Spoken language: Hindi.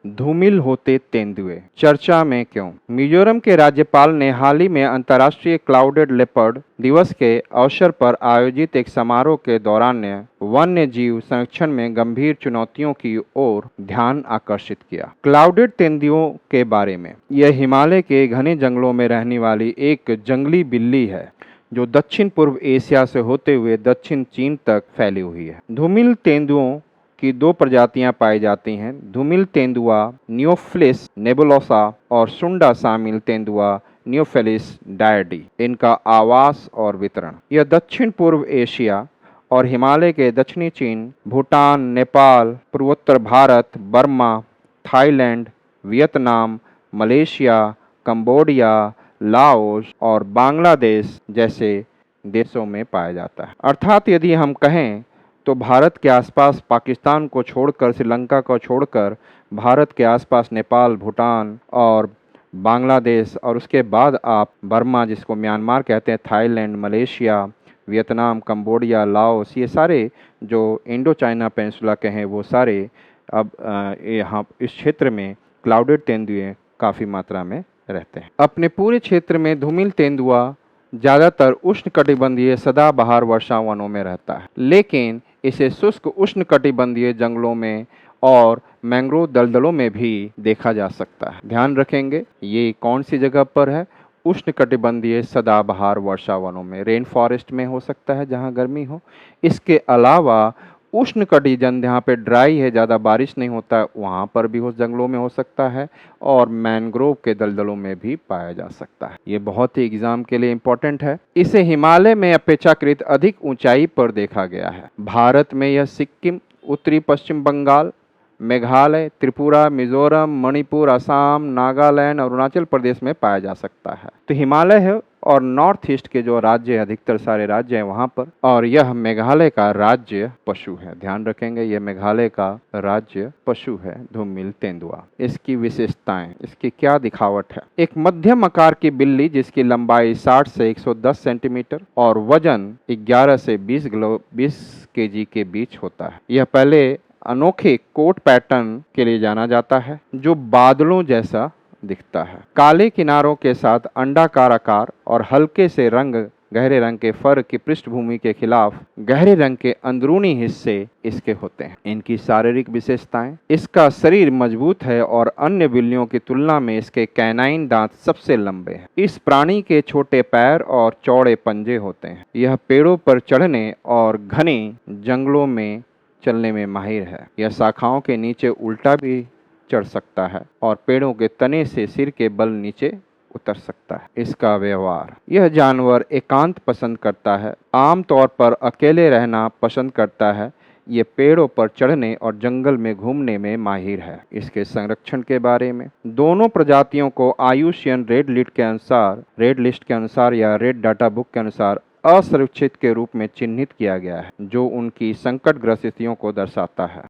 धूमिल होते तेंदुए चर्चा में क्यों? मिजोरम के राज्यपाल ने हाल ही में अंतर्राष्ट्रीय क्लाउडेड लेपर्ड दिवस के अवसर पर आयोजित एक समारोह के दौरान वन्य जीव संरक्षण में गंभीर चुनौतियों की ओर ध्यान आकर्षित किया। क्लाउडेड तेंदुओं के बारे में, यह हिमालय के घने जंगलों में रहने वाली एक जंगली बिल्ली है जो दक्षिण पूर्व एशिया से होते हुए दक्षिण चीन तक फैली हुई है। धूमिल तेंदुओं की दो प्रजातियां पाई जाती हैं, धूमिल तेंदुआ नियोफिलिस नेबुलोसा और सुंडा शामिल तेंदुआ नियोफिलिस डायडी। इनका आवास और वितरण, यह दक्षिण पूर्व एशिया और हिमालय के दक्षिणी चीन, भूटान, नेपाल, पूर्वोत्तर Bharat, Burma, Thailand, Vietnam, Malaysia, Cambodia, Laos और बांग्लादेश जैसे देशों में पाया जाता है। अर्थात यदि हम कहें तो भारत के आसपास पाकिस्तान को छोड़कर, श्रीलंका को छोड़कर भारत के आसपास नेपाल, भूटान और बांग्लादेश, और उसके बाद आप बर्मा जिसको म्यांमार कहते हैं, Thailand, Malaysia, Vietnam, Cambodia, Laos, ये सारे जो इंडो चाइना पेनिनसुला के हैं वो सारे अब यहाँ इस क्षेत्र में क्लाउडेड तेंदुए काफ़ी मात्रा में रहते हैं। अपने पूरे क्षेत्र में धूमिल तेंदुआ ज़्यादातर उष्णकटिबंधीय सदाबहार वर्षा वनों में रहता है, लेकिन इसे शुष्क उष्णकटिबंधीय जंगलों में और मैंग्रोव दलदलों में भी देखा जा सकता है। ध्यान रखेंगे ये कौन सी जगह पर है? उष्णकटिबंधीय सदाबहार वर्षा वनों में, रेन फॉरेस्ट में हो सकता है जहाँ गर्मी हो। इसके अलावा उष्णकटिबंध जहाँ पे ड्राई है, ज़्यादा बारिश नहीं होता है, वहाँ पर भी उस जंगलों में हो सकता है और मैंग्रोव के दलदलों में भी पाया जा सकता है। ये बहुत ही एग्जाम के लिए इम्पोर्टेंट है। इसे हिमालय में अपेक्षाकृत अधिक ऊंचाई पर देखा गया है। भारत में यह सिक्किम, उत्तरी पश्चिम बंगाल, मेघालय, त्रिपुरा, मिजोरम, मणिपुर, असम, नागालैंड और अरुणाचल प्रदेश में पाया जा सकता है। तो हिमालय है और नॉर्थ ईस्ट के जो राज्य है, अधिकतर सारे राज्य हैं वहाँ पर, और यह मेघालय का राज्य पशु है। ध्यान रखेंगे यह मेघालय का राज्य पशु है धूमिल तेंदुआ। इसकी विशेषताएं, इसकी क्या दिखावट है? एक मध्यम आकार की बिल्ली जिसकी लंबाई 60 से 110 सेंटीमीटर और वजन 11 से 20 केजी के बीच होता है। यह पहले अनोखे कोट पैटर्न के लिए जाना जाता है जो बादलों जैसा दिखता है। काले किनारों के साथ अंडाकार आकार और हल्के से रंग, गहरे रंग के फर की पृष्ठभूमि के खिलाफ गहरे रंग के अंदरूनी हिस्से इसके होते हैं। इनकी शारीरिक विशेषताएं, इसका शरीर मजबूत है और अन्य बिल्लियों की तुलना में इसके कैनाइन दांत सबसे लंबे हैं। इस प्राणी के छोटे पैर और चौड़े पंजे होते हैं। यह पेड़ों पर चढ़ने और घने जंगलों में चलने में माहिर है। यह शाखाओं के नीचे उल्टा भी चढ़ सकता है और पेड़ों के तने से सिर के बल नीचे उतर सकता है। इसका व्यवहार, यह जानवर एकांत पसंद करता है, आमतौर पर अकेले रहना पसंद करता है। ये पेड़ों पर चढ़ने और जंगल में घूमने में माहिर है। इसके संरक्षण के बारे में, दोनों प्रजातियों को IUCN रेड लिस्ट के अनुसार या रेड डाटा बुक के अनुसार असुरक्षित के रूप में चिन्हित किया गया है, जो उनकी संकटग्रस्त स्थितियों को दर्शाता है।